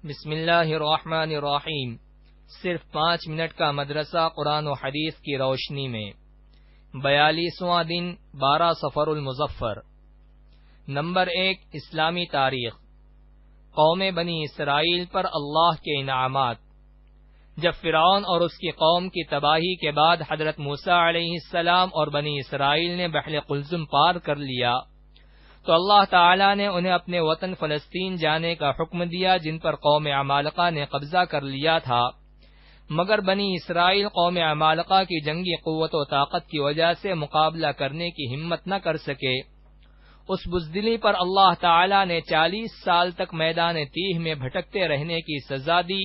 بسم اللہ الرحمن الرحیم۔ صرف 5 منٹ کا مدرسہ قرآن و حدیث کی روشنی میں 42واں دن 12 صفر المظفر۔ نمبر 1، اسلامی تاریخ۔ قوم بنی اسرائیل پر اللہ کے انعامات۔ جب فرعون اور اس کی قوم کی تباہی کے بعد حضرت موسیٰ علیہ السلام اور بنی اسرائیل نے بحر قلزم پار کر لیا تو اللہ تعالی نے انہیں اپنے وطن فلسطین جانے کا حکم دیا، جن پر قوم عمالقہ نے قبضہ کر لیا تھا، مگر بنی اسرائیل قوم عمالقہ کی جنگی قوت و طاقت کی وجہ سے مقابلہ کرنے کی ہمت نہ کر سکے۔ اس بزدلی پر اللہ تعالی نے 40 سال تک میدان تیہ میں بھٹکتے رہنے کی سزا دی،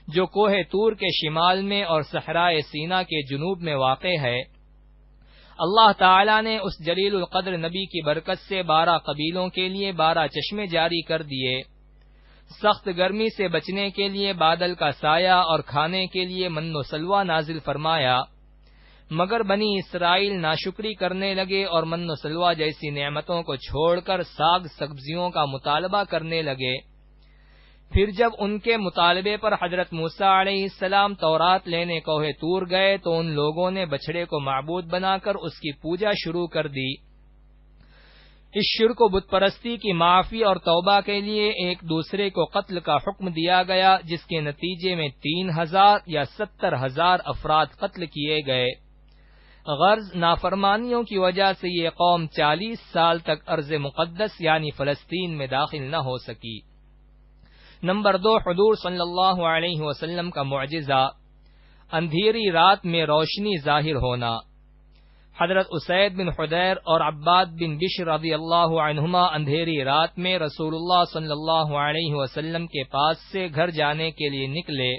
جو کوہ طور کے شمال میں اور صحرائے سینا کے جنوب میں واقع ہے۔ اللہ تعالی نے اس جلیل القدر نبی کی برکت سے 12 قبیلوں کے لیے 12 چشمے جاری کر دیے، سخت گرمی سے بچنے کے لیے بادل کا سایہ اور کھانے کے لیے من و سلوہ نازل فرمایا، مگر بنی اسرائیل ناشکری کرنے لگے اور من و سلوہ جیسی نعمتوں کو چھوڑ کر ساگ سبزیوں کا مطالبہ کرنے لگے۔ پھر جب ان کے مطالبے پر حضرت موسیٰ علیہ السلام تورات لینے کوہ طور گئے تو ان لوگوں نے بچھڑے کو معبود بنا کر اس کی پوجا شروع کر دی۔ اس شرک و بت پرستی کی معافی اور توبہ کے لیے ایک دوسرے کو قتل کا حکم دیا گیا، جس کے نتیجے میں 3000 یا 70,000 افراد قتل کیے گئے۔ غرض نافرمانیوں کی وجہ سے یہ قوم 40 سال تک ارض مقدس یعنی فلسطین میں داخل نہ ہو سکی۔ نمبر 2، حضور صلی اللہ علیہ وسلم کا معجزہ، اندھیری رات میں روشنی ظاہر ہونا۔ حضرت اسید بن حضیر اور عباد بن بشر رضی اللہ عنہما اندھیری رات میں رسول اللہ صلی اللہ علیہ وسلم کے پاس سے گھر جانے کے لیے نکلے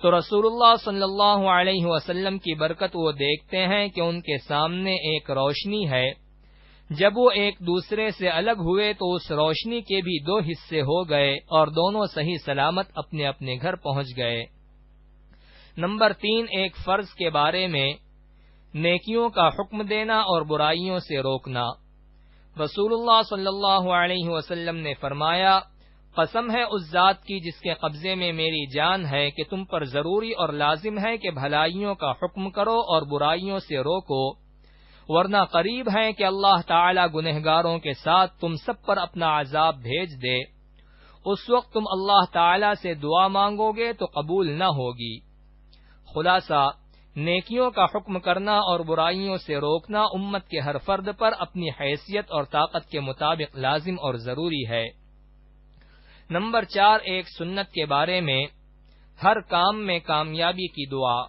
تو رسول اللہ صلی اللہ علیہ وسلم کی برکت وہ دیکھتے ہیں کہ ان کے سامنے ایک روشنی ہے۔ جب وہ ایک دوسرے سے الگ ہوئے تو اس روشنی کے بھی 2 حصے ہو گئے اور دونوں صحیح سلامت اپنے اپنے گھر پہنچ گئے۔ نمبر 3، ایک فرض کے بارے میں نیکیوں کا حکم دینا اور برائیوں سے روکنا۔ رسول اللہ صلی اللہ علیہ وسلم نے فرمایا، قسم ہے اس ذات کی جس کے قبضے میں میری جان ہے کہ تم پر ضروری اور لازم ہے کہ بھلائیوں کا حکم کرو اور برائیوں سے روکو، ورنہ قریب ہے کہ اللہ تعالی گنہگاروں کے ساتھ تم سب پر اپنا عذاب بھیج دے۔ اس وقت تم اللہ تعالی سے دعا مانگو گے تو قبول نہ ہوگی۔ خلاصہ، نیکیوں کا حکم کرنا اور برائیوں سے روکنا امت کے ہر فرد پر اپنی حیثیت اور طاقت کے مطابق لازم اور ضروری ہے۔ نمبر 4، ایک سنت کے بارے میں ہر کام میں کامیابی کی دعا۔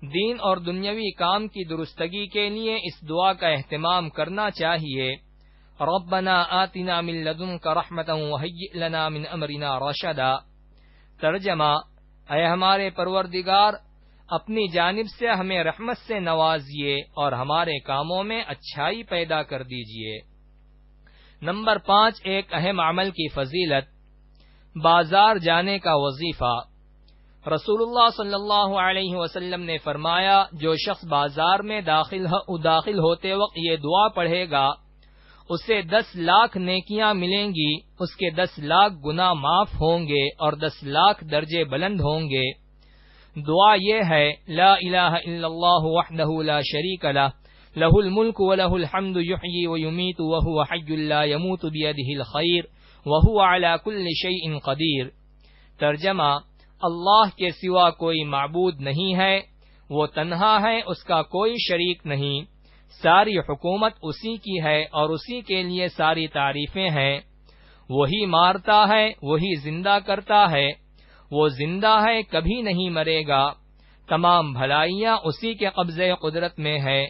دین اور دنیاوی کام کی درستگی کے لیے اس دعا کا اہتمام کرنا چاہیے، ربنا آتنا من لدنک رحمۃ وہیئ لنا من امرنا رشدا۔ ترجمہ، اے ہمارے پروردگار، اپنی جانب سے ہمیں رحمت سے نوازیے اور ہمارے کاموں میں اچھائی پیدا کر دیجیے۔ نمبر 5، ایک اہم عمل کی فضیلت، بازار جانے کا وظیفہ۔ رسول اللہ صلی اللہ علیہ وسلم نے فرمایا، جو شخص بازار میں داخل ہوتے وقت یہ دعا پڑھے گا اسے 10 لاکھ نیکیاں ملیں گی، اس کے 10 لاکھ گناہ معاف ہوں گے اور 10 لاکھ درجے بلند ہوں گے۔ دعا یہ ہے، لا الہ الا اللہ وحدہ لا شریک لہ، لہ الملک ولہ الحمد یحیی ویمیت وہو حی لا یموت بیدہ الخیر وہو علی کل شیء قدیر۔ ترجمہ، اللہ کے سوا کوئی معبود نہیں ہے، وہ تنہا ہے، اس کا کوئی شریک نہیں، ساری حکومت اسی کی ہے اور اسی کے لیے ساری تعریفیں ہیں۔ وہی مارتا ہے، وہی زندہ کرتا ہے، وہ زندہ ہے، کبھی نہیں مرے گا، تمام بھلائیاں اسی کے قبضے قدرت میں ہے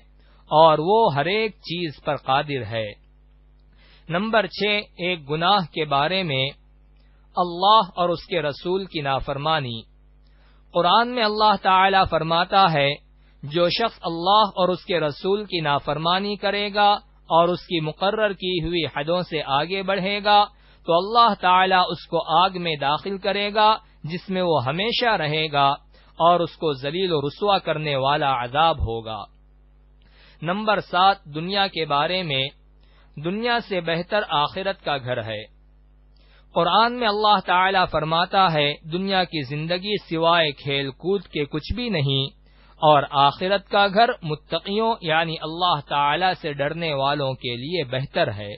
اور وہ ہر ایک چیز پر قادر ہے۔ نمبر 6، ایک گناہ کے بارے میں اللہ اور اس کے رسول کی نافرمانی۔ قرآن میں اللہ تعالی فرماتا ہے، جو شخص اللہ اور اس کے رسول کی نافرمانی کرے گا اور اس کی مقرر کی ہوئی حدوں سے آگے بڑھے گا تو اللہ تعالی اس کو آگ میں داخل کرے گا جس میں وہ ہمیشہ رہے گا اور اس کو ذلیل و رسوا کرنے والا عذاب ہوگا۔ نمبر 7، دنیا کے بارے میں، دنیا سے بہتر آخرت کا گھر ہے۔ قرآن میں اللہ تعالی فرماتا ہے دنیا کی زندگی سوائے کھیل کود کے کچھ بھی نہیں، اور آخرت کا گھر متقیوں یعنی اللہ تعالی سے ڈرنے والوں کے لیے بہتر ہے۔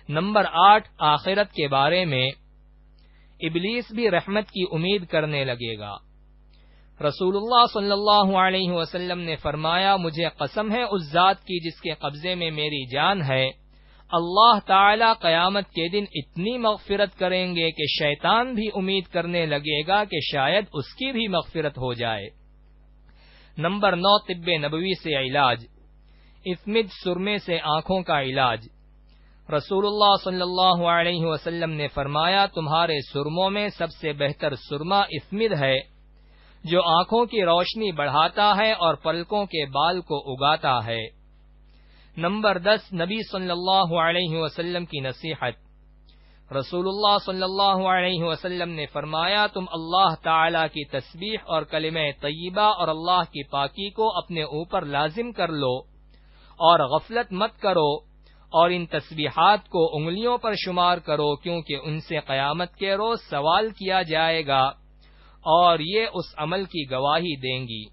نمبر 8، آخرت کے بارے میں ابلیس بھی رحمت کی امید کرنے لگے گا۔ رسول اللہ صلی اللہ علیہ وسلم نے فرمایا، مجھے قسم ہے اس ذات کی جس کے قبضے میں میری جان ہے، اللہ تعالی قیامت کے دن اتنی مغفرت کریں گے کہ شیطان بھی امید کرنے لگے گا کہ شاید اس کی بھی مغفرت ہو جائے۔ نمبر 9، طب نبوی سے علاج، اسمد سرمے سے آنکھوں کا علاج۔ رسول اللہ صلی اللہ علیہ وسلم نے فرمایا، تمہارے سرموں میں سب سے بہتر سرما اسمد ہے، جو آنکھوں کی روشنی بڑھاتا ہے اور پلکوں کے بال کو اگاتا ہے۔ نمبر 10، نبی صلی اللہ علیہ وسلم کی نصیحت۔ رسول اللہ صلی اللہ علیہ وسلم نے فرمایا، تم اللہ تعالی کی تسبیح اور کلمہ طیبہ اور اللہ کی پاکی کو اپنے اوپر لازم کر لو اور غفلت مت کرو، اور ان تسبیحات کو انگلیوں پر شمار کرو، کیونکہ ان سے قیامت کے روز سوال کیا جائے گا اور یہ اس عمل کی گواہی دیں گی۔